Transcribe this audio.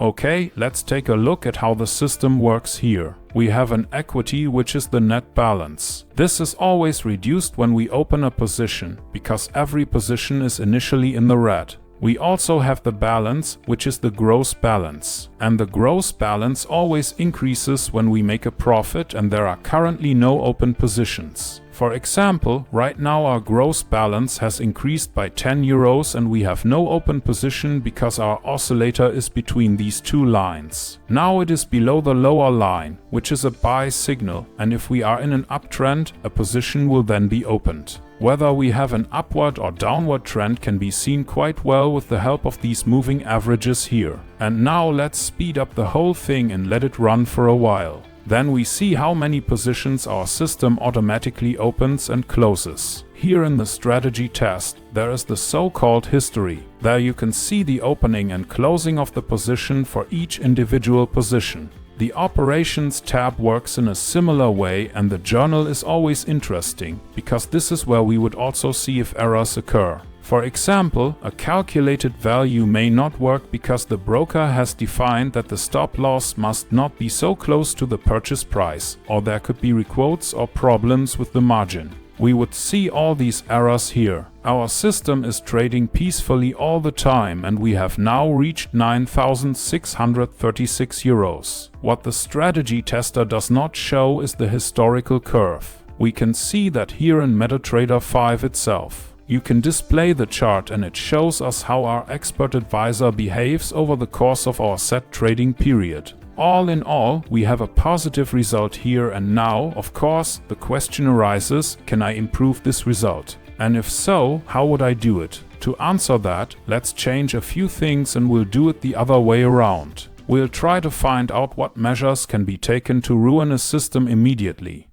Okay, let's take a look at how the system works here. We have an equity, which is the net balance. This is always reduced when we open a position, because every position is initially in the red. We also have the balance, which is the gross balance. And the gross balance always increases when we make a profit and there are currently no open positions. For example, right now our gross balance has increased by 10 euros and we have no open position because our oscillator is between these two lines. Now it is below the lower line, which is a buy signal, and if we are in an uptrend, a position will then be opened. Whether we have an upward or downward trend can be seen quite well with the help of these moving averages here. And now let's speed up the whole thing and let it run for a while. Then we see how many positions our system automatically opens and closes. Here in the strategy test, there is the so-called history. There you can see the opening and closing of the position for each individual position. The Operations tab works in a similar way, and the journal is always interesting, because this is where we would also see if errors occur. For example, a calculated value may not work because the broker has defined that the stop loss must not be so close to the purchase price, or there could be requotes or problems with the margin. We would see all these errors here. Our system is trading peacefully all the time and we have now reached 9,636 euros. What the strategy tester does not show is the historical curve. We can see that here in MetaTrader 5 itself. You can display the chart and it shows us how our expert advisor behaves over the course of our set trading period. All in all, we have a positive result here, and now, of course, the question arises, can I improve this result? And if so, how would I do it? To answer that, let's change a few things and we'll do it the other way around. We'll try to find out what measures can be taken to ruin a system immediately.